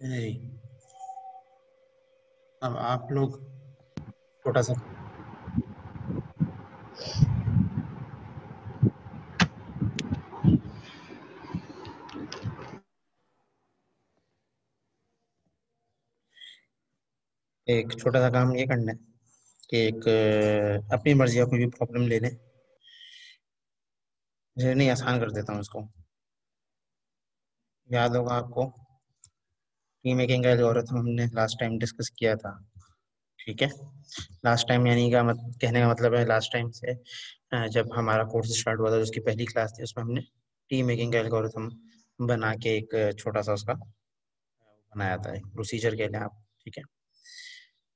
नहीं, अब आप लोग छोटा सा एक छोटा सा काम ये करना है कि एक अपनी मर्जी का कोई भी प्रॉब्लम ले लें। मुझे नहीं आसान कर देता हूँ उसको। याद होगा आपको की मेकिंग का एल्गोरिथम हमने लास्ट टाइम डिस्कस किया था। ठीक है। लास्ट टाइम यानी का कहने का मतलब है लास्ट टाइम से जब हमारा कोर्स स्टार्ट हुआ था, उसकी पहली क्लास थी, उसमें हमने टी मेकिंग का एल्गोरिथम बना के एक छोटा सा उसका बनाया था, एक प्रोसीजर कह लें आप। ठीक है।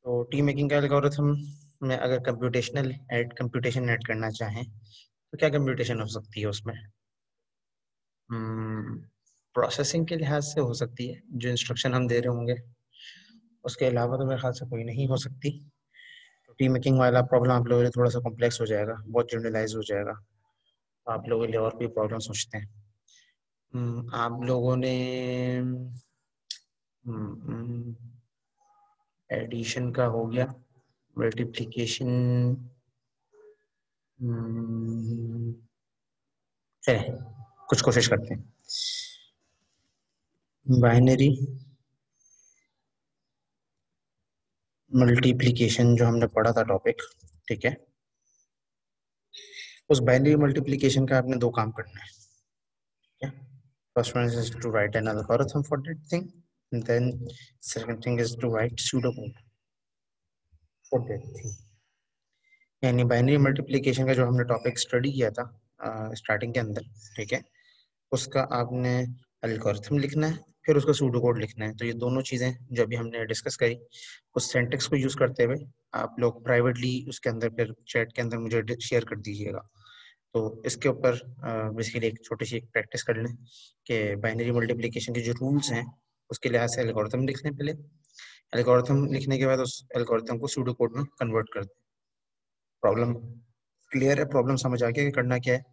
तो टी मेकिंग का एल्गोरिथम में अगर कंप्यूटेशन ऐड करना चाहें तो क्या कंप्यूटेशन हो सकती है उसमें? प्रोसेसिंग के लिहाज से हो सकती है, जो इंस्ट्रक्शन हम दे रहे होंगे उसके अलावा तो मेरे ख्याल से कोई नहीं हो सकती। तो टी मेकिंग वाला प्रॉब्लम आप लोगों के लिए थोड़ा सा कॉम्प्लेक्स हो जाएगा, बहुत जनरलाइज हो जाएगा। तो आप लोगों के लिए और कोई प्रॉब्लम सोचते हैं। आप लोगों ने एडिशन का हो गया, मल्टीप्लिकेशन। चलिए कुछ कोशिश करते हैं। बाइनरी मल्टीप्लिकेशन जो हमने पढ़ा था टॉपिक, ठीक है, उस बाइनरी मल्टीप्लिकेशन का आपने दो काम करना है। ठीक है। First one is to write an algorithm for that thing, and then second thing is to write pseudo code for that thing. यानी बाइनरी मल्टीप्लिकेशन का जो हमने टॉपिक स्टडी किया था स्टार्टिंग के अंदर, ठीक है, उसका आपने एल्गोरिथम लिखना है, फिर उसका सूडो कोड लिखना है। तो ये दोनों चीज़ें जो अभी हमने डिस्कस करी, उस सिंटेक्स को यूज़ करते हुए आप लोग प्राइवेटली उसके अंदर फिर चैट के अंदर मुझे शेयर कर दीजिएगा। तो इसके ऊपर बेसिकली एक छोटी सी प्रैक्टिस कर लें कि बाइनरी मल्टीप्लिकेशन के जो रूल्स हैं उसके लिहाज से एल्गोरिथम लिख लें पहले। एल्गोरिथम लिखने के बाद उस एल्गोरिथम को सूडो कोड में कन्वर्ट कर दें। प्रॉब्लम क्लियर है? प्रॉब्लम समझ आ गया कि करना क्या है?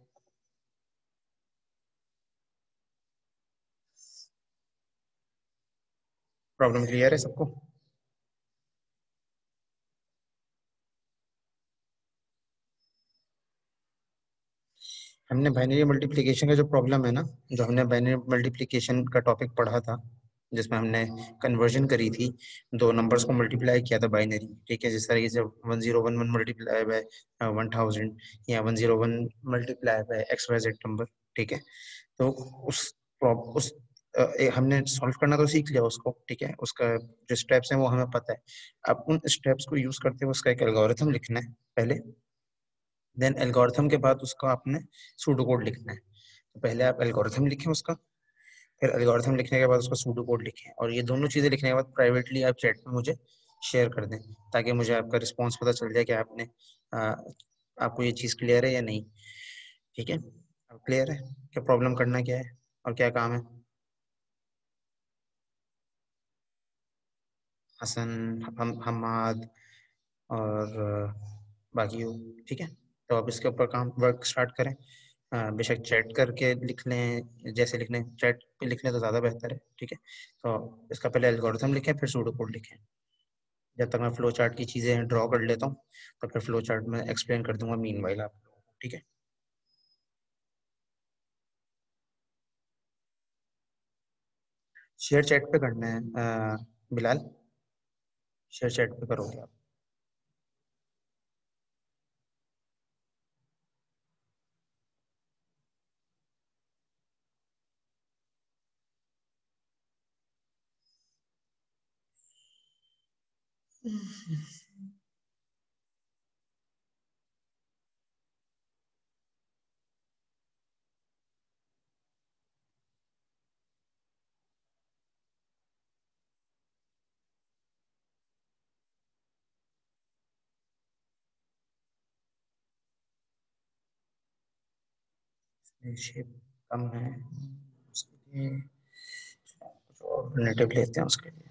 प्रॉब्लम क्लियर है सबको? हमने बाइनरी मल्टीप्लिकेशन का जो प्रॉब्लम है ना, जो हमने बाइनरी मल्टीप्लिकेशन का टॉपिक पढ़ा था, जिसमें हमने कन्वर्जन करी थी, दो नंबर्स को मल्टीप्लाई किया था बाइनरी। ठीक है, जिस तरीके से 1011 मल्टीप्लाई बाय 1000 या 101 multiply by X Y Z number. ठीक है। तो उस उस हमने सॉल्व करना तो सीख लिया उसको। ठीक है, उसका जो स्टेप्स हैं वो हमें पता है। अब उन स्टेप्स को यूज करते हुए उसका एक एल्गोरिथम लिखना है पहले। देन एल्गोरिथम के बाद उसका आपने सूडो कोड लिखना है। तो पहले आप एल्गोरिथम लिखें उसका, फिर एल्गोरिथम लिखने के बाद उसका सूडो कोड लिखें, और ये दोनों चीजें लिखने के बाद प्राइवेटली आप चैट में मुझे शेयर कर दें, ताकि मुझे आपका रिस्पॉन्स पता चल जाए कि आ, आपको ये चीज़ क्लियर है या नहीं। ठीक है। अब क्लियर है क्या प्रॉब्लम करना क्या है और क्या काम है? हसन, हमाद और बाकी हो। ठीक है। तो अब इसके ऊपर काम वर्क स्टार्ट करें। बेशक चैट करके लिख लें, जैसे लिख लें, चैट पे लिख लें तो ज़्यादा बेहतर है। ठीक है। तो इसका पहले एल्गोरिथम लिखें, फिर सूडो कोड लिखें। जब तक मैं फ्लो चार्ट की चीज़ें ड्रॉ कर लेता हूँ, तो फिर फ्लो चार्ट में एक्सप्लेन कर दूंगा मीन वाइल आप लोगों को। ठीक है। शेयर चैट पे करना है बिलाल, शेयर चैट पे करोगे आप? शेप कम है, उसके लिए कुछ ऑल्टरनेटिव लेते हैं उसके लिए।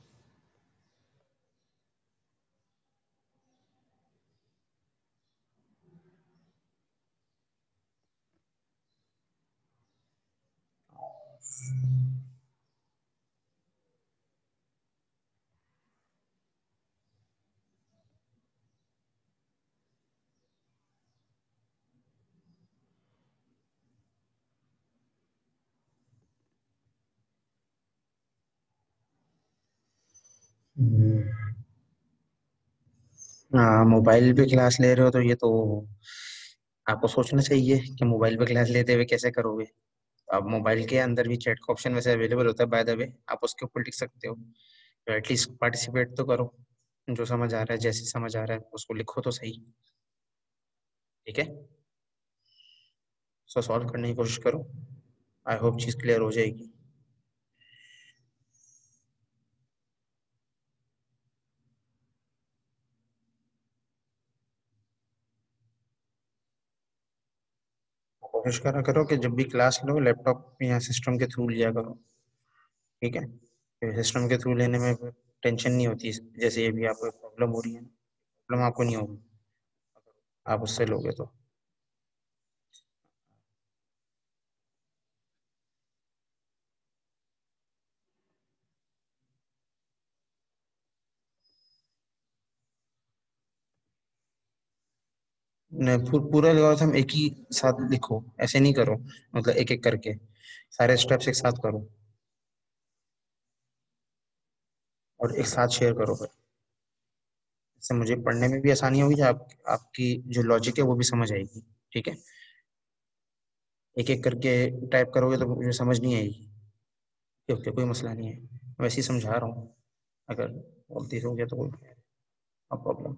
हम्म। हाँ, मोबाइल पे क्लास ले रहे हो तो ये तो आपको सोचना चाहिए कि मोबाइल पे क्लास लेते हुए कैसे करोगे। अब मोबाइल के अंदर भी चैट का ऑप्शन वैसे अवेलेबल होता है, बाय द वे आप उसके ऊपर लिख सकते हो। तो एटलीस्ट पार्टिसिपेट तो करो, जो समझ आ रहा है जैसे समझ आ रहा है उसको लिखो तो सही। ठीक है, सो सॉल्व करने की कोशिश करो। आई होप चीज़ क्लियर हो जाएगी। कोशिश करा करो कि जब भी क्लास लो लैपटॉप या सिस्टम के थ्रू लिया करो। ठीक है, सिस्टम के थ्रू लेने में टेंशन नहीं होती, जैसे ये भी आपको प्रॉब्लम हो रही है, प्रॉब्लम आपको नहीं होगी आप उससे लोगे तो। नहीं, पूरा एल्गोरिथम एक ही साथ लिखो, ऐसे नहीं करो, मतलब एक एक करके सारे स्टेप्स एक साथ करो और एक साथ शेयर करो फिर। इससे मुझे पढ़ने में भी आसानी होगी, आपकी जो लॉजिक है वो भी समझ आएगी। ठीक है, एक एक करके टाइप करोगे तो मुझे समझ नहीं आएगी। ओके, कोई मसला नहीं है, वैसे ही समझा रहा हूँ। अगर गलती से हो गया तो कोई प्रॉब्लम।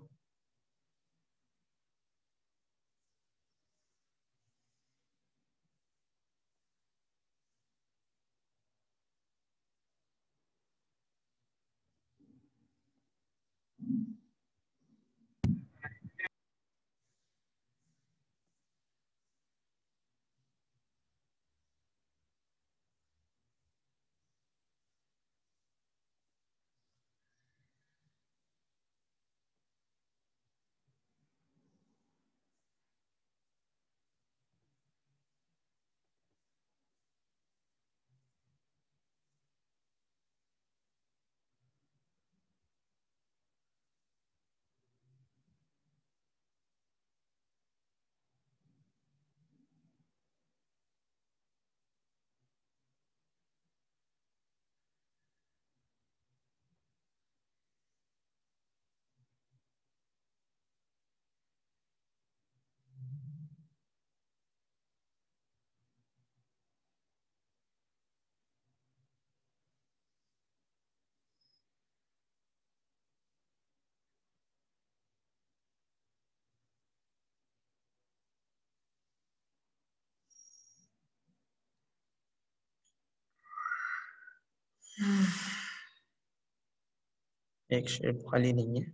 एक शेप खाली नहीं है,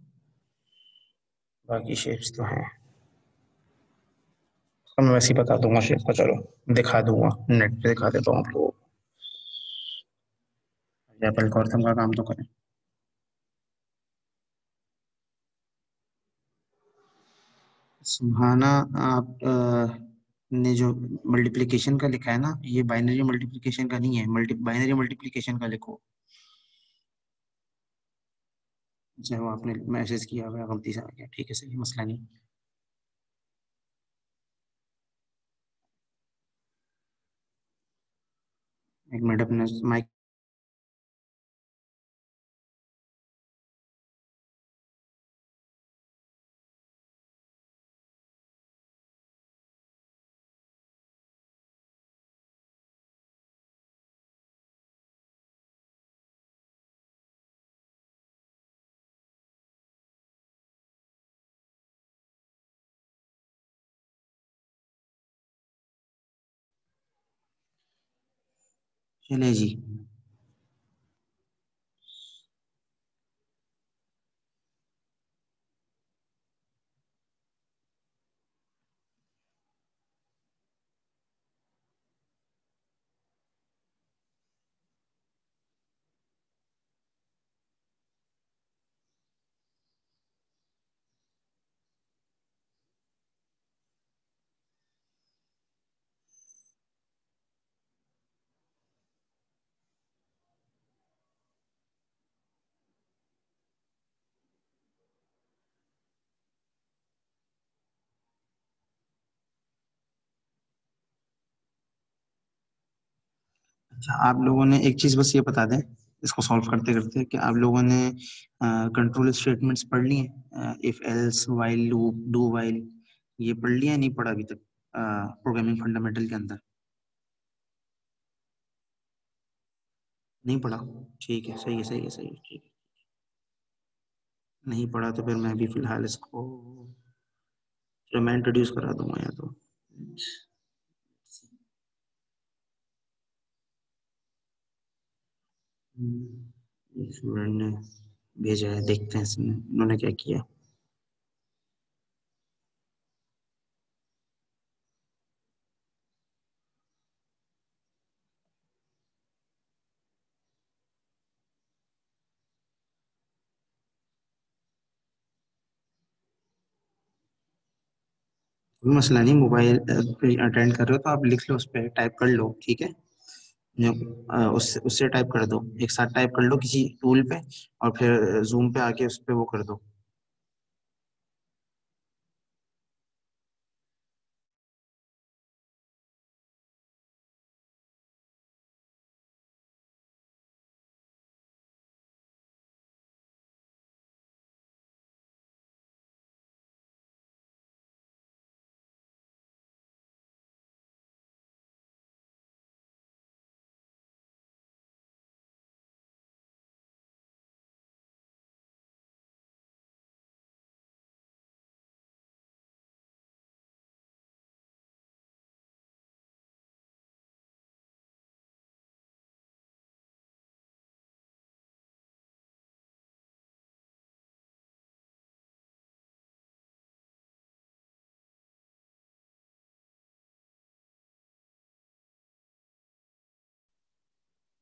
बाकी शेप्स तो हैं। तो मैं वैसे ही बता दूंगा शेप को, चलो दिखा दूंगा, नेट पे दिखा देता हूँ आप लोगों को। आप एल्गोरिथम का काम तो करें। सुहाना, आप ने जो मल्टीप्लिकेशन का लिखा है ना, ये बाइनरी मल्टीप्लिकेशन का नहीं है, बाइनरी मल्टीप्लिकेशन का लिखो। चाहे वो आपने मैसेज किया हुआ है, गलती से आ गया, ठीक है सही, मसला नहीं। एक मिनट, अपना माइक। चलिए जी। अच्छा, आप लोगों ने एक चीज बस ये बता दें, इसको सॉल्व करते करते कि आप लोगों ने कंट्रोल स्टेटमेंट्स पढ़ ली हैं, if else while loop do while, ये पढ़ लिया नहीं पढ़ा अभी तक प्रोग्रामिंग फंडामेंटल के अंदर? नहीं पढ़ा? ठीक है, सही है, सही है, सही है, ठीक है। नहीं पढ़ा तो फिर मैं भी फिलहाल इसको, चलो मैं इंट्रोड्यूस करा दूंगा या तो। स्टूडेंट ने भेजा है, देखते हैं इसमें उन्होंने क्या किया। कोई मसला नहीं, मोबाइल अटेंड कर रहे हो तो आप लिख लो, उस पर टाइप कर लो, ठीक है। उससे उससे टाइप कर दो, एक साथ टाइप कर लो किसी टूल पे, और फिर जूम पे आके उस पे वो कर दो।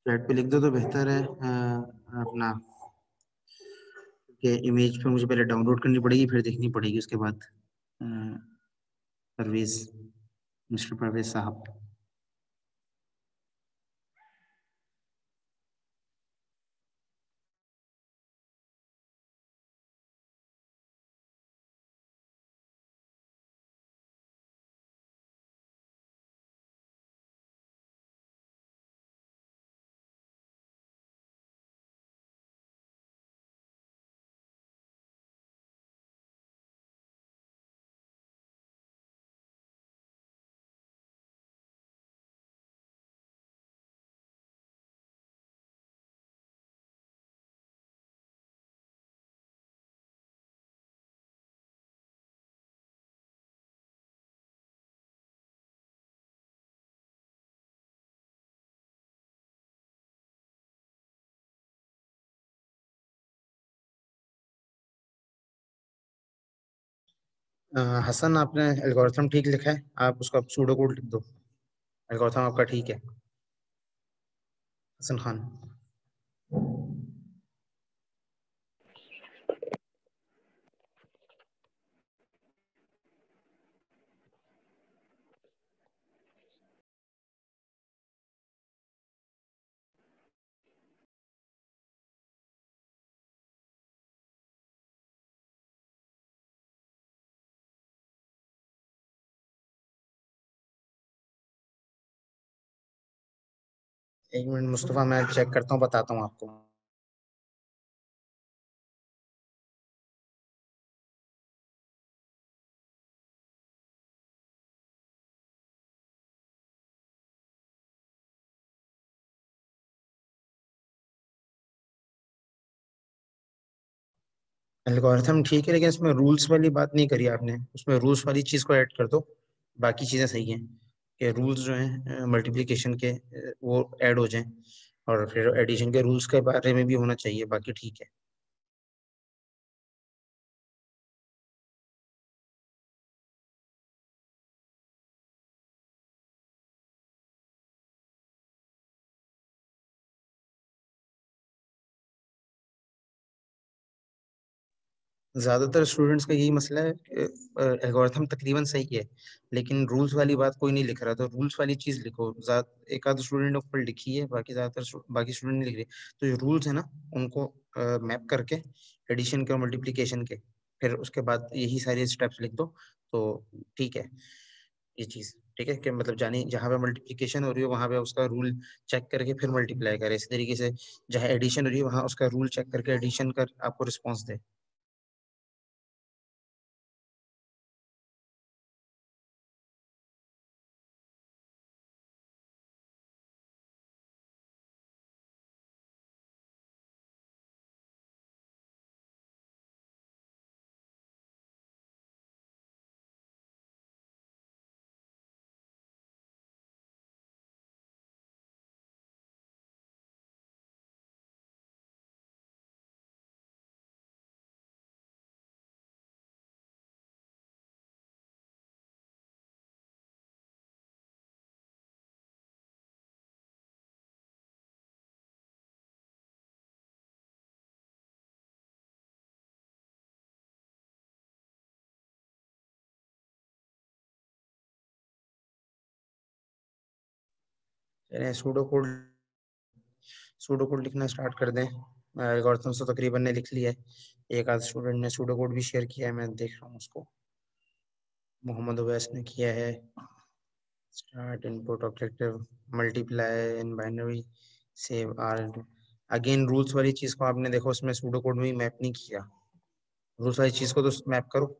चैट पे लिख दो तो बेहतर है। अपना कि इमेज पे मुझे पहले डाउनलोड करनी पड़ेगी, फिर देखनी पड़ेगी उसके बाद। अ, परवेज, मिस्टर परवेज साहब। हसन, आपने एल्गोरिथम ठीक लिखा है, आप उसका सूडो कोड लिख दो। एल्गोरिथम आपका ठीक है, हसन खान। एक मिनट मुस्तफा, मैं चेक करता हूँ, बताता हूँ आपको। एल्गोरिथम ठीक है, लेकिन इसमें रूल्स वाली बात नहीं करी आपने, उसमें रूल्स वाली चीज को ऐड कर दो। बाकी चीजें सही हैं कि रूल्स जो हैं मल्टीप्लिकेशन के, वो ऐड हो जाएं, और फिर एडिशन के रूल्स के बारे में भी होना चाहिए, बाकी ठीक है। ज्यादातर स्टूडेंट्स का यही मसला है, एल्गोरिथम तकरीबन सही है, लेकिन रूल्स वाली बात कोई नहीं लिख रहा, तो रूल्स वाली चीज लिखो। एक आध स्टूडेंट ऊपर लिखी है, बाकी ज्यादातर बाकी स्टूडेंट नहीं लिख रहे। तो जो रूल्स है ना, उनको मैप करके, एडिशन के और मल्टीप्लिकेशन के, फिर उसके बाद यही सारी स्टेप्स लिख दो, तो ठीक है ये चीज। ठीक है, कि मतलब जानी जहाँ पे मल्टीप्लिकेशन हो रही है वहां पे उसका रूल चेक करके फिर मल्टीप्लाई करे। इसी तरीके से जहाँ एडिशन हो रही है वहां उसका रूल चेक करके एडिशन कर आपको रिस्पॉन्स दे। चलिए सूडो कोड लिखना स्टार्ट कर दें। एल्गोरिथम तो तकरीबन ने लिख लिया है। एक आध स्टूडेंट ने सूडो कोड भी शेयर किया है, मैं देख रहा हूँ उसको। मोहम्मद उवैस ने किया है। Start input objective multiply in binary save are. Again rules वाली चीज को आपने देखो उसमें सूडो कोड में मैप नहीं किया। रूल्स वाली चीज को तो मैप करो।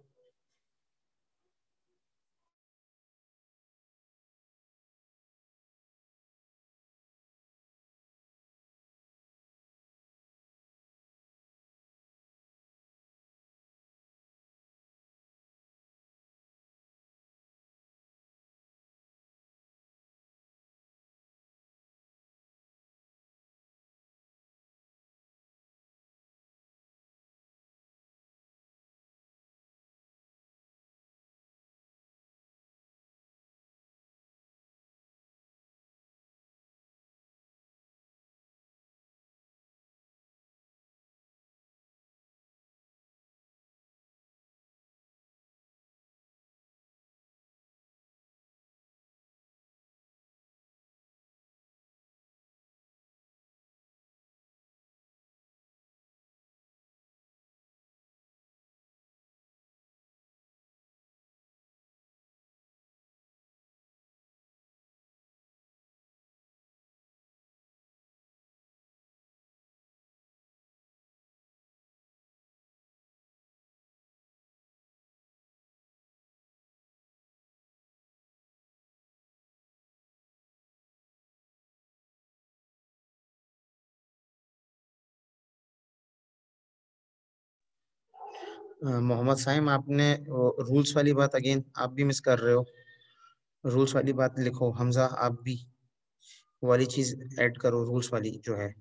मोहम्मद साइम, आपने रूल्स वाली बात अगेन आप भी मिस कर रहे हो। रूल्स वाली बात लिखो। हमजा, आप भी वो वाली चीज ऐड करो, रूल्स वाली जो है।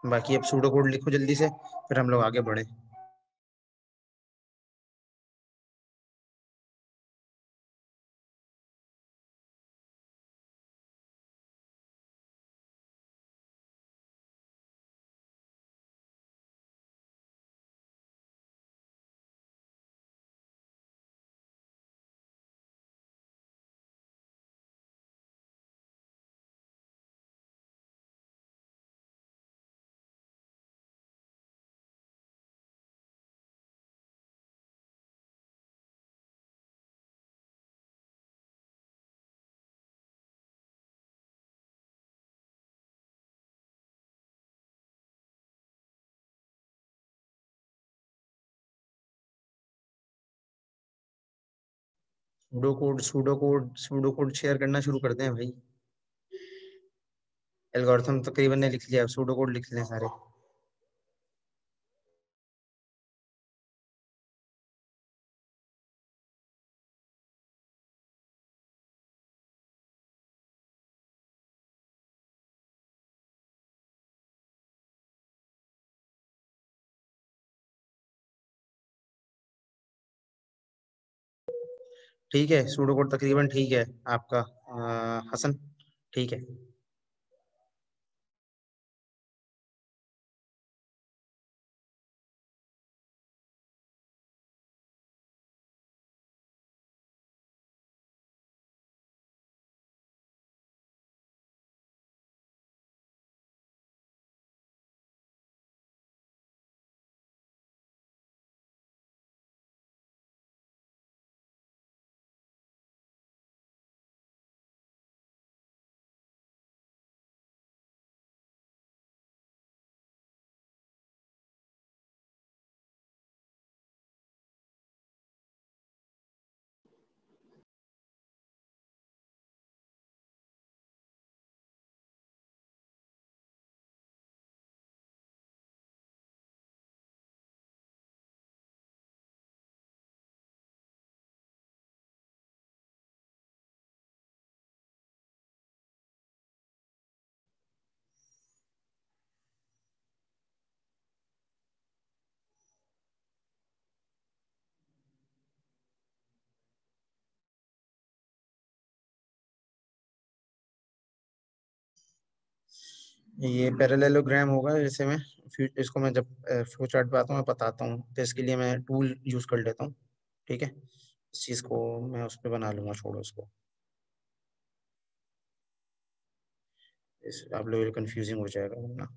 बाकी अब सूडो कोड लिखो जल्दी से, फिर हम लोग आगे बढ़े। सूडो कोड शेयर करना शुरू करते हैं भाई। एल्गोरिथम तकरीबन ने लिख लिया, अब सूडो कोड लिख लें सारे। ठीक है, सूडो कोड तकरीबन ठीक है आपका, हसन। ठीक है। ये पैरेललोग्राम होगा। जैसे मैं इसको मैं जब फ्लो चार्ट पे आता हूँ मैं बताता हूँ, तो इसके लिए मैं टूल यूज कर लेता हूँ। ठीक है, इस चीज को मैं उस पर बना लूंगा, छोड़ो इसको। आप लोग कंफ्यूजिंग हो जाएगा वरना।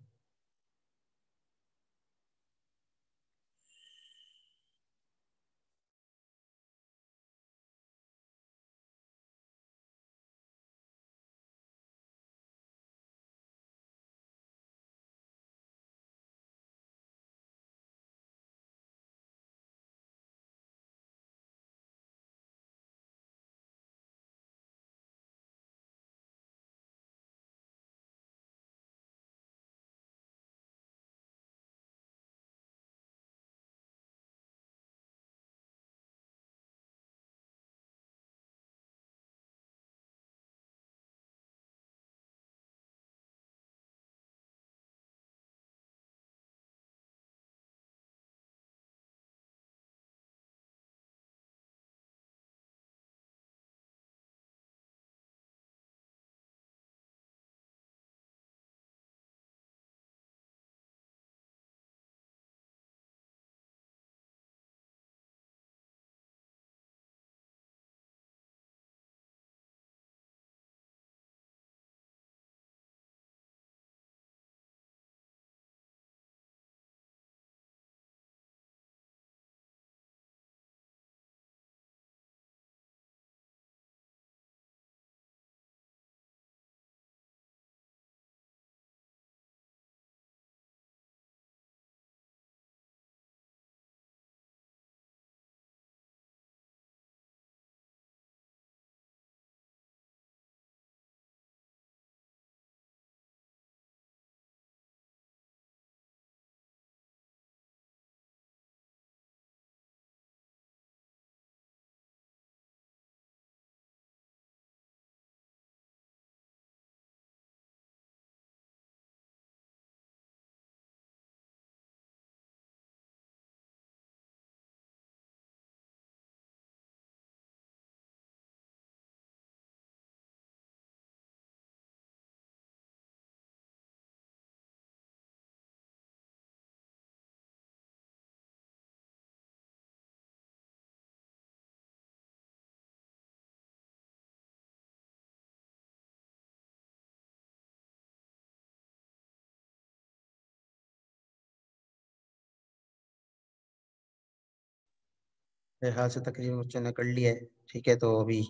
मेरे ख्याल से तकरीबन बच्चों ने कर लिया है। ठीक है, तो अभी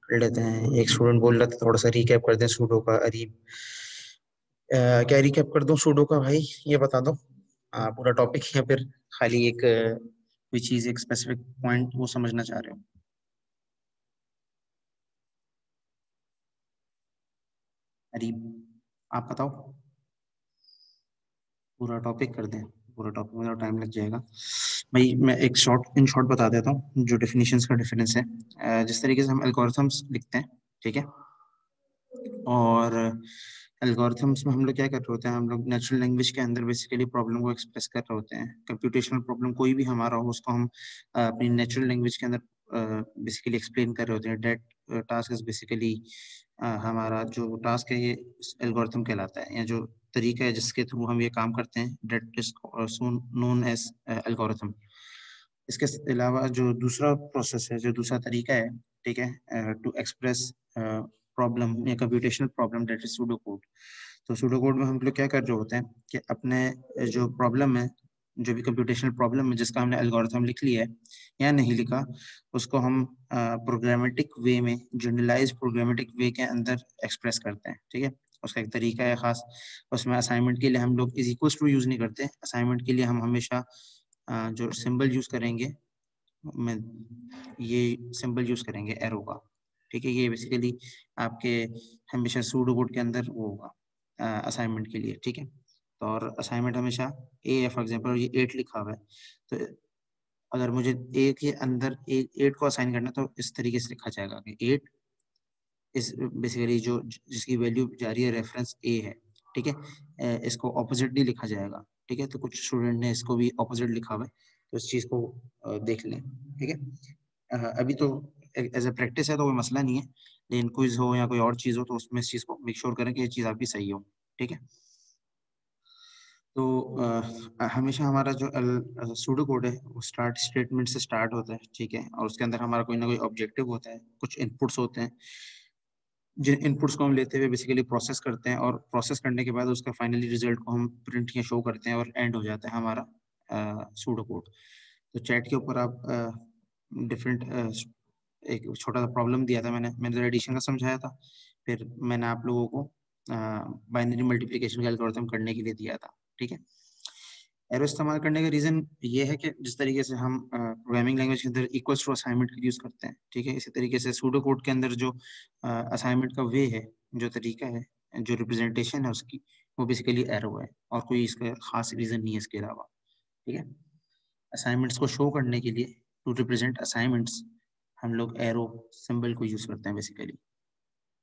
कर लेते हैं। एक स्टूडेंट बोल रहा था थोड़ा सा रिकैप कर दें सूडो का। अरीब, क्या रिकैप कर दूं सूडो का भाई, ये बता दो। पूरा टॉपिक या फिर खाली एक कोई चीज, एक स्पेसिफिक पॉइंट वो समझना चाह रहे हो? अरीब, आप बताओ। पूरा टॉपिक कर दें? पूरा टॉपिक में टाइम लग जाएगा भाई। मैं एक शॉर्ट इन शॉर्ट बता देता हूँ जो डेफिनेशंस का डिफरेंस है। जिस तरीके से हम एल्गोरिथम्स लिखते हैं, ठीक है, और एल्गोरिथम्स में हम लोग क्या कर रहे होते हैं, हम लोग नेचुरल लैंग्वेज के अंदर बेसिकली प्रॉब्लम को एक्सप्रेस कर रहे होते हैं। कंप्यूटेशनल प्रॉब्लम कोई भी हमारा हो, उसको हम अपनी नेचुरल लैंग्वेज के अंदर बेसिकली एक्सप्लेन कर रहे होते हैं। डेट टास्क इज बेसिकली, हमारा जो टास्क है ये एल्गोरिथम कहलाता है, या जो तरीका है जिसके थ्रू हम ये काम करते हैं, that is known as algorithm. इसके अलावा जो दूसरा प्रोसेस है, जो दूसरा तरीका है, ठीक है, टू एक्सप्रेस प्रॉब्लम या computational problem, that is pseudo code. तो सूडो कोड में हम लोग क्या कर रहे होते हैं कि अपने जो प्रॉब्लम है, जो भी कंप्यूटेशनल प्रॉब्लम है जिसका हमने एल्गोरिथम लिख लिया है या नहीं लिखा, उसको हम प्रोग्रामेटिक वे में, जनरलाइज प्रोग्रामेटिक वे के अंदर एक्सप्रेस करते हैं। ठीक है, उसका एक तरीका है खास। उसमें असाइनमेंट के लिए हम लोग इज इक्वल्स टू यूज नहीं करते। असाइनमेंट के लिए हम हमेशा जो सिंबल यूज करेंगे, मैं ये सिंबल यूज करेंगे एरो का। ठीक है, ये बेसिकली आपके हमेशा सूडो कोड के अंदर वो होगा असाइनमेंट के लिए। ठीक है, तो और असाइनमेंट हमेशा ए है, फॉर एग्जांपल ये 8 लिखा हुआ है, तो अगर मुझे ए के अंदर 8 को असाइन करना, तो इस तरीके से लिखा जाएगा कि 8 इस बेसिकली जो जिसकी वैल्यू जारी है, रेफरेंस ए है। ठीक है, इसको ऑपोजिटली लिखा जाएगा। ठीक है, तो कुछ स्टूडेंट ने इसको भी ऑपोजिट लिखा हुआ है, तो इस चीज को देख लें। ठीक है, अभी तो एज ए प्रैक्टिस है तो कोई मसला नहीं है, लेकिन क्विज हो या कोई और चीज़ हो तो उसमें इस चीज़ को मेक श्योर करें कि ये चीज़ आपकी सही हो। ठीक है, तो हमेशा हमारा जो सूडो कोड है वो स्टार्ट स्टेटमेंट से स्टार्ट होता है, ठीक है, और उसके अंदर हमारा कोई ना कोई ऑब्जेक्टिव होता है, कुछ इनपुट्स होते हैं, जिन इनपुट्स को हम लेते हुए बेसिकली प्रोसेस करते हैं, और प्रोसेस करने के बाद उसका फाइनली रिजल्ट को हम प्रिंट या शो करते हैं और एंड हो जाता है हमारा सूडो कोड। तो चैट के ऊपर आप डिफरेंट एक छोटा सा प्रॉब्लम दिया था, मैंने तो एडिशन का समझाया था, फिर मैंने आप लोगों को बाइनरी मल्टीप्लिकेशन का एल्गोरिथम करने के लिए दिया था, ठीक है। एरो इस्तेमाल करने का रीजन ये है कि जिस तरीके से हम प्रोग्रामिंग लैंग्वेज के अंदर इक्वल्स टू असाइनमेंट का यूज करते हैं, ठीक है, इसी तरीके से सूडो कोड के अंदर जो असाइनमेंट का वे है, जो तरीका है, जो रिप्रेजेंटेशन है उसकी, वो बेसिकली एरो है, और कोई इसका खास रीजन नहीं है इसके अलावा, ठीक है। असाइनमेंट्स को शो करने के लिए, टू रिप्रेजेंट असाइनमेंट्स, हम लोग एरो सिंबल को यूज करते हैं बेसिकली,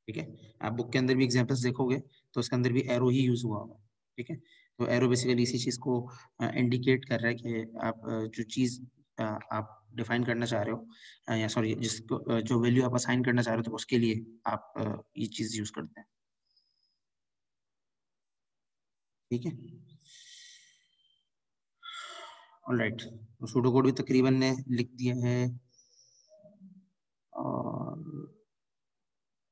ठीक है। आप बुक के अंदर भी एग्जांपल्स देखोगे तो उसके अंदर भी एरो ही यूज हुआ होगा, ठीक है। तो एरो बेसिकली इसी चीज को इंडिकेट कर रहा है कि आप जो चीज आप डिफाइन करना चाह रहे हो, या सॉरी जिसको जो वैल्यू आप असाइन करना चाह रहे हो, तो उसके लिए आप ये चीज यूज करते हैं, ठीक है। ऑलराइट, सूडो कोड भी तकरीबन ने लिख दिया है, और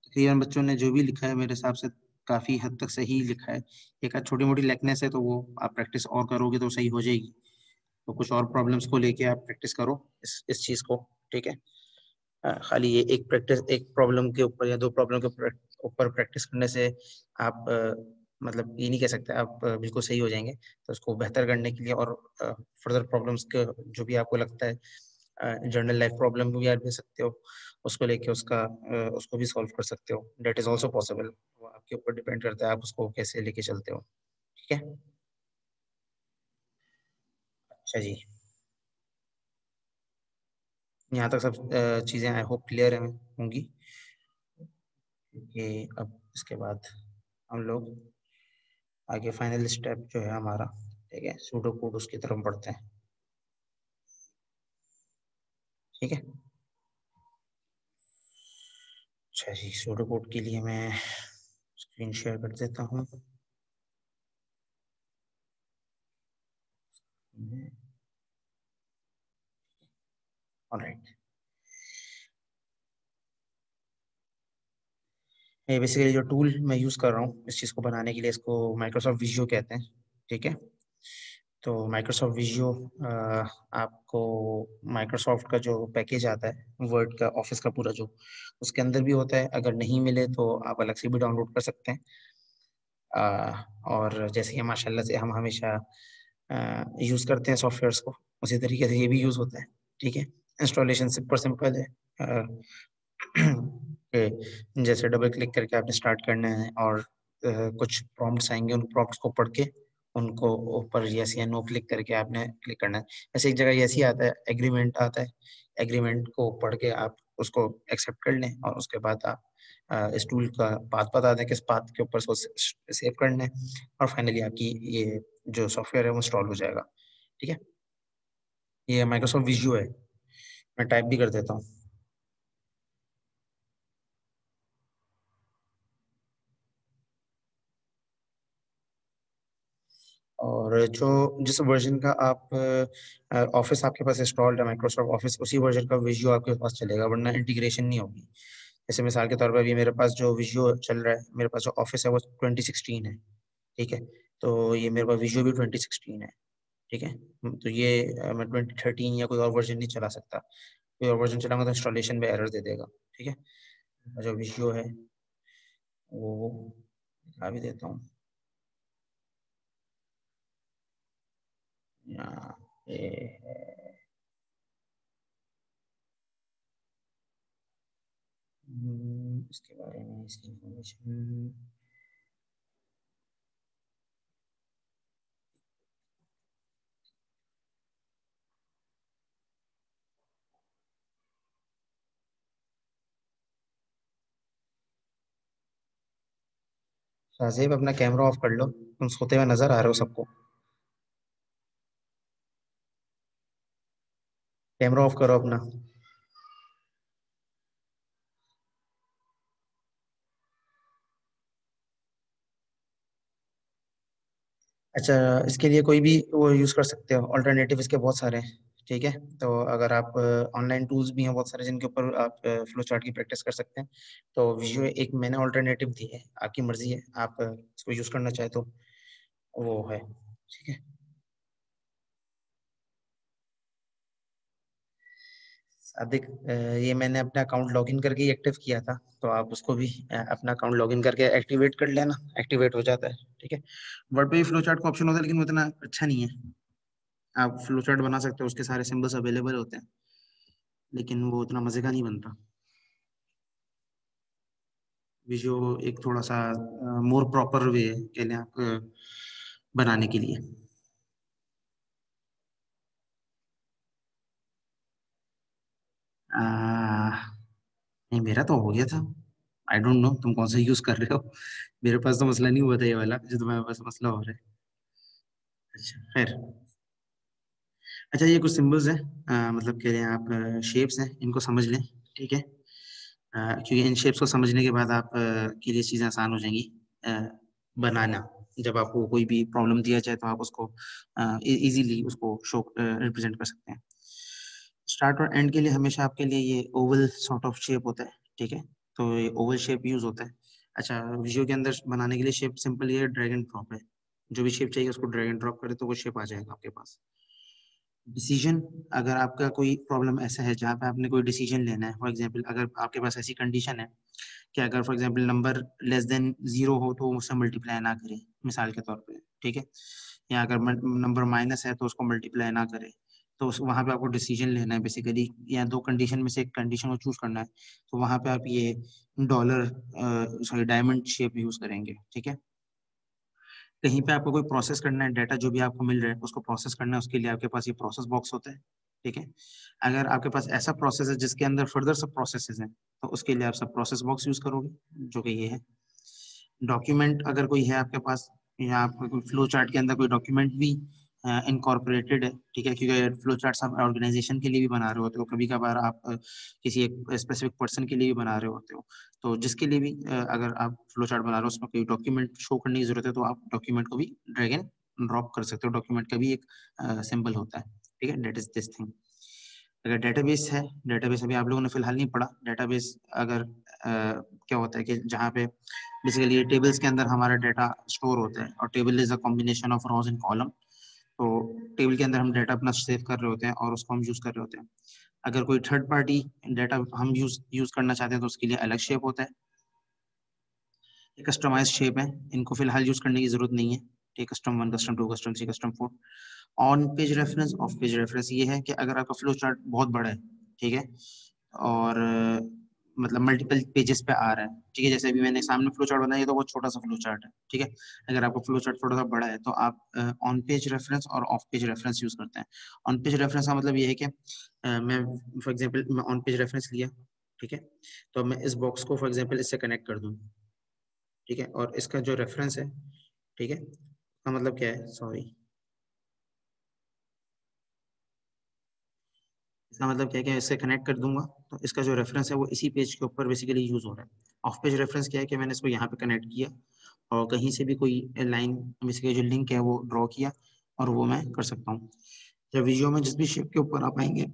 तकरीबन बच्चों ने जो भी लिखा है मेरे हिसाब से काफी हद तक सही लिखा है। एक आध छोटी मोटी लाइकनेस है तो वो आप प्रैक्टिस और करोगे तो सही हो जाएगी। तो कुछ और प्रॉब्लम्स को लेके आप प्रैक्टिस करो इस चीज को, ठीक है। खाली ये एक प्रॉब्लम के ऊपर या दो प्रॉब्लम के ऊपर प्रैक्टिस करने से आप मतलब ये नहीं कह सकते आप बिल्कुल सही हो जाएंगे। तो उसको बेहतर करने के लिए और फर्दर प्रॉब्लम्स के जो भी आपको लगता है, जर्नल लाइफ प्रॉब्लम भी आप ले सकते हो, उसको लेके उसको भी सॉल्व कर सकते हो, डेट इज ऑल्सो पॉसिबल। वो आपके ऊपर डिपेंड करता है आप उसको कैसे लेके चलते हो, ठीक है। अच्छा जी, यहाँ तक सब चीज़ें आई होप क्लियर है होंगी, कि अब इसके बाद हम लोग आगे फाइनल स्टेप जो है हमारा, ठीक है, सूडो कोड उसकी तरफ बढ़ते हैं, ठीक है। अच्छा जी, सूडो कोड के लिए मैं स्क्रीन शेयर कर देता हूँ। ऑलराइट, ये बेसिकली जो टूल मैं यूज़ कर रहा हूँ इस चीज़ को बनाने के लिए, इसको माइक्रोसॉफ्ट विजुअल कहते हैं, ठीक है। तो माइक्रोसॉफ्ट विजुअल आपको माइक्रोसॉफ्ट का जो पैकेज आता है वर्ड का, ऑफिस का पूरा जो, उसके अंदर भी होता है। अगर नहीं मिले तो आप अलग से भी डाउनलोड कर सकते हैं। और जैसे कि माशाल्लाह से हम हमेशा यूज़ करते हैं सॉफ्टवेयर्स को, उसी तरीके से ये भी यूज़ होता है, ठीक है। इंस्टॉलेशन सिंपल सिंपल है, कि जैसे डबल क्लिक करके आपने स्टार्ट करना है, और कुछ प्रॉम्प्ट्स आएंगे, उन प्रॉम्प्ट्स को पढ़ के उनको ऊपर यस या नो क्लिक करके आपने क्लिक करना है। ऐसे एक जगह यस ही आता है, एग्रीमेंट आता है, एग्रीमेंट को पढ़ के आप उसको एक्सेप्ट कर लें, और उसके बाद आप इस टूल का पाथ बता दें किस पाथ के ऊपर इसको सेव करना है, और फाइनली आपकी ये जो सॉफ्टवेयर है वो इंस्टॉल हो जाएगा, ठीक है। ये माइक्रोसॉफ्ट विजुअल है, मैं टाइप भी कर देता हूँ। और जो जिस वर्जन का आप ऑफिस आपके पास इंस्टॉल्ड है, माइक्रोसॉफ्ट ऑफिस, उसी वर्जन का विजुअल आपके पास चलेगा, वरना इंटीग्रेशन नहीं होगी। जैसे मिसाल के तौर पर अभी मेरे पास जो विजुअल चल रहा है, मेरे पास जो ऑफिस है वो 2016 है, ठीक है। तो ये मेरे पास विजुअल भी 2016 है, ठीक है। तो ये मैं 2013 या कोई और वर्जन नहीं चला सकता, कोई और वर्जन चलाऊंगा तो इंस्टॉलेशन में एरर दे देगा, ठीक है। जो विजुअल है वो दिखा भी देता हूँ, यहाँ ये है। इसके बारे में इसकी इंफॉर्मेशन, साजेब अपना कैमरा ऑफ कर लो, तुम सोते हुए नजर आ रहे हो सबको। कैमरा ऑफ करो अपना। अच्छा, इसके लिए कोई भी वो यूज़ कर सकते हो, ऑल्टरनेटिव इसके बहुत सारे हैं। ठीक है, तो अगर आप ऑनलाइन टूल्स भी हैं बहुत सारे जिनके ऊपर आप फ्लो चार्ट की प्रैक्टिस कर सकते हैं। तो विजुअल एक मैंने ऑल्टरनेटिव दी है, आपकी मर्जी है, आप इसको यूज़ करना चाहे तो वो है। ठीक है, सादिक, ये मैंने अपना अकाउंट लॉगिन करके ही एक्टिव किया था, तो आप उसको भी अपना अकाउंट लॉगिन करके एक्टिवेट कर लेना, एक्टिवेट हो जाता है। ठीक है, वर्ड पे भी फ्लो चार्ट का ऑप्शन होता है, लेकिन वो इतना अच्छा नहीं है। आप फ्लो चार्ट बना सकते हो, उसके सारे सिंबल्स अवेलेबल होते हैं, लेकिन वो उतना मजे का नहीं बनता। विजुअ एक थोड़ा सा मोर प्रॉपर वे है के लिए आप बनाने के लिए। नहीं, मेरा तो हो गया था। आई डोंट नो तुम कौन सा यूज कर रहे हो। मेरे पास तो मसला नहीं हुआ था ये वाला जो तुम्हारे पास मसला हो रहा है। अच्छा, खैर। अच्छा, ये कुछ सिंबल्स हैं, मतलब कह रहे हैं आप शेप्स हैं, इनको समझ लें। ठीक है, क्योंकि इन शेप्स को समझने के बाद आप के लिए चीज़ें आसान हो जाएंगी अ, बनाना। जब आपको कोई भी प्रॉब्लम दिया जाए तो आप उसको इजीली उसको शो रिप्रेजेंट कर सकते हैं। स्टार्ट और एंड के लिए हमेशा आपके लिए ये ओवल सॉर्ट ऑफ शेप होता है। ठीक है, तो ये ओवल शेप यूज होता है। अच्छा, विजुअल के अंदर बनाने के लिए शेप सिंपल ये ड्रैग एंड ड्रॉप है। जो भी शेप चाहिए उसको ड्रैग एंड ड्रॉप करे तो वो शेप आ जाएगा आपके पास। डिसीजन, अगर आपका कोई प्रॉब्लम ऐसा है जहाँ पे आपने कोई डिसीजन लेना है, फॉर एग्जांपल अगर आपके पास ऐसी कंडीशन है कि अगर for example number less than 0 हो तो उससे मल्टीप्लाई ना करें, मिसाल के तौर पे। ठीक है, या अगर नंबर माइनस है तो उसको मल्टीप्लाई ना करें, तो वहां पे आपको डिसीजन लेना है बेसिकली, या दो कंडीशन में से एक कंडीशन को चूज करना है। तो वहां पे आप ये dollar sorry diamond shape use करेंगे। ठीक है, कहीं पे आपको कोई प्रोसेस करना है, डाटा जो भी आपको मिल रहा है उसको प्रोसेस करना है, उसके लिए आपके पास ये प्रोसेस बॉक्स होता है। ठीक है, अगर आपके पास ऐसा प्रोसेस है जिसके अंदर फर्दर सब प्रोसेसेस हैं, तो उसके लिए आप सब प्रोसेस बॉक्स यूज करोगे, जो कि ये है। डॉक्यूमेंट अगर कोई है आपके पास, या आपका कोई फ्लो चार्ट के अंदर कोई डॉक्यूमेंट भी इनकॉर्पोरेटेड है। ठीक है, क्योंकि फ्लो चार्ट आप ऑर्गेनाइजेशन के लिए भी बना रहे होते हो, कभी कभार आप किसी एक स्पेसिफिक पर्सन के लिए भी बना रहे होते हो। तो जिसके लिए भी अगर आप फ्लो चार्ट बना रहे हो उसमें कोई डॉक्यूमेंट शो करने की जरूरत है, तो आप डॉक्यूमेंट को भी ड्रैग एंड ड्रॉप कर सकते हो। डॉक्यूमेंट का भी एक सिंबल होता है। ठीक है, डेट इज दिस थिंग। अगर डेटाबेस है, डेटाबेस अभी आप लोगों ने फिलहाल नहीं पढ़ा। डेटाबेस अगर क्या होता है कि जहाँ पे बेसिकली ये टेबल्स के अंदर हमारा डाटा स्टोर होता है, और table is a combination of rose and column. तो टेबल के अंदर हम डाटा अपना सेव कर रहे होते हैं और उसको हम यूज कर रहे होते हैं। अगर कोई थर्ड पार्टी डाटा हम यूज करना चाहते हैं तो उसके लिए अलग शेप होता है। ये कस्टमाइज शेप है, इनको फिलहाल यूज करने की जरूरत नहीं है। ठीक, custom 1, custom 2, custom 3, custom 4। On page reference, of page reference ये है कि अगर आपका फ्लो चार्ट बहुत बड़ा है, ठीक है, और मतलब मल्टीपल पेजेस पे आ रहा है। ठीक है, जैसे अभी मैंने सामने फ्लो चार्ट बनाया, तो वो छोटा सा फ्लो चार्ट है। ठीक है, अगर आपका फ्लो चार्ट थोड़ा सा बड़ा है तो आप ऑन पेज रेफरेंस और ऑफ पेज रेफरेंस यूज करते हैं। ऑन पेज रेफरेंस का मतलब ये है कि मैं फॉर एग्जांपल मैं ऑन पेज रेफरेंस लिया। ठीक है, तो मैं इस बॉक्स को फॉर एग्जांपल इससे कनेक्ट कर दूं। ठीक है, और इसका जो रेफरेंस है, ठीक है, इसका मतलब क्या है, सॉरी, इसका मतलब क्या है कि इससे कनेक्ट कर दूंगा, तो इसका जो रेफरेंस है वो इसी पेज के ऊपर बेसिकली यूज हो रहा है। ऑफ पेज रेफरेंस क्या है कि मैंने इसको यहाँ पे कनेक्ट किया, और कहीं से भी कोई लाइन, बेसिकली जो लिंक है वो ड्रॉ किया, और वो मैं कर सकता हूँ। जब विजुअल में जिस भी शेप के ऊपर आप आएंगे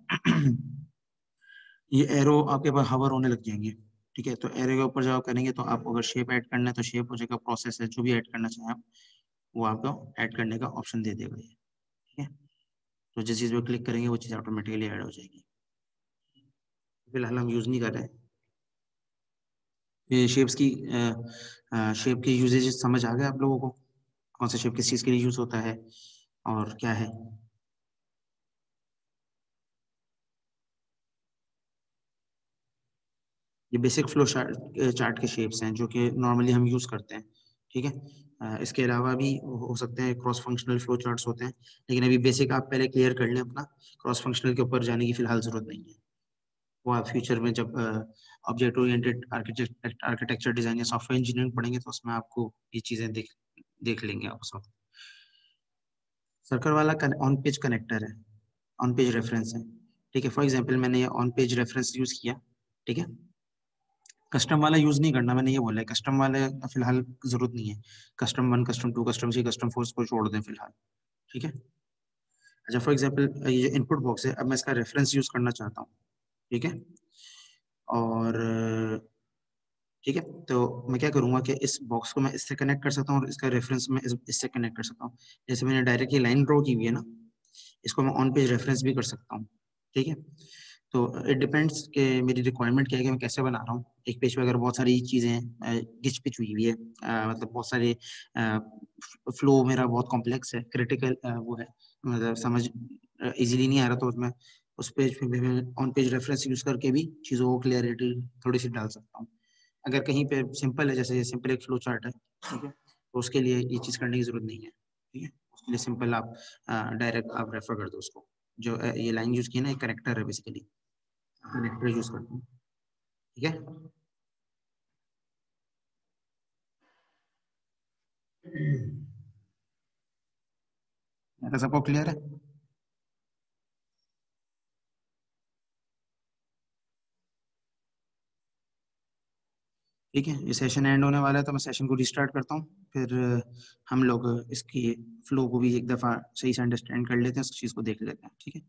ये एरो आपके पास हवर होने लग जाएंगे। ठीक है, तो एरो के ऊपर जब आप करेंगे तो आपको अगर शेप ऐड करना है तो शेप हो जाएगा, प्रोसेस है जो भी ऐड करना चाहें आप, वो आपको ऐड करने का ऑप्शन दे देगा ये। ठीक है, तो जिस चीज़ पे क्लिक करेंगे वो चीज़ ऑटोमेटिकली ऐड हो जाएगी। फिलहाल हम यूज़ नहीं कर रहे हैं। ये शेप्स की शेप के यूजेज समझ आ गए आप लोगों को, कौन सा शेप किस चीज़ के लिए यूज़ होता है और क्या है। ये बेसिक फ्लो चार्ट के शेप्स हैं जो कि नॉर्मली हम यूज़ करते हैं। ठीक है, इसके अलावा भी हो सकते हैं क्रॉस फंक्शनल फ्लो चार्ट्स होते हैं, लेकिन अभी बेसिक आप पहले क्लियर कर लें अपना। क्रॉस फंक्शनल के ऊपर जाने की फिलहाल ज़रूरत नहीं है। वो आप फ्यूचर में जब ऑब्जेक्ट ओरिएंटेड आर्किटेक्चर डिजाइन या सॉफ्टवेयर इंजीनियरिंग पढ़ेंगे तो उसमें आपको ये चीज़ें देख देख लेंगे आप उसमें। सर्कल वाला ऑन पेज कनेक्टर है, ऑन पेज रेफरेंस है। ठीक है, फॉर एग्जांपल मैंने ये ऑन पेज रेफरेंस यूज किया। ठीक है, कस्टम वाला यूज नहीं करना, मैंने ये बोला है कस्टम वाले फिलहाल जरूरत नहीं है। कस्टम 1, कस्टम 2, कस्टम 3, कस्टम 4 को छोड़ दें फिलहाल। ठीक है। अच्छा फॉर एग्जांपल ये जो इनपुट बॉक्स है, अब मैं इसका रेफरेंस यूज करना चाहता हूँ। ठीक है। और ठीक है, तो मैं क्या करूंगा कि इस बॉक्स को मैं इससे कनेक्ट कर सकता हूँ और इसका रेफरेंस मैं इससे कनेक्ट कर सकता हूँ। जैसे मैंने डायरेक्ट ये लाइन ड्रॉ की हुई है ना, इसको मैं ऑन पेज रेफरेंस भी कर सकता हूँ। ठीक है। तो इट डिपेंड्स कि मेरी रिक्वायरमेंट क्या है कि मैं कैसे बना रहा हूँ। एक पेज पे अगर बहुत सारी चीज़ें गिच पिच हुई हुई है, मतलब बहुत सारे फ्लो मेरा बहुत कॉम्प्लेक्स है, क्रिटिकल वो है, मतलब समझ इजीली नहीं आ रहा, तो उसमें उस पेज पे भी मैं ऑन पेज रेफरेंस यूज करके भी चीज़ों को क्लियरिटी थोड़ी सी डाल सकता हूँ। अगर कहीं पे सिंपल है, जैसे सिंपल एक फ्लो चार्ट है, ठीक है, तो उसके लिए ये चीज़ करने की जरूरत नहीं है। ठीक है, उसके लिए सिंपल आप डायरेक्ट आप रेफर कर दो उसको। जो ये लाइन यूज की है ना, एक कनेक्टर है बेसिकली, कनेक्टर यूज करता हूँ। ठीक है। सबको क्लियर है? ठीक है, ये सेशन एंड होने वाला है, तो मैं सेशन को रिस्टार्ट करता हूँ। फिर हम लोग इसकी फ्लो को भी एक दफ़ा सही से अंडरस्टैंड कर लेते हैं, उस चीज़ को देख लेते हैं। ठीक है।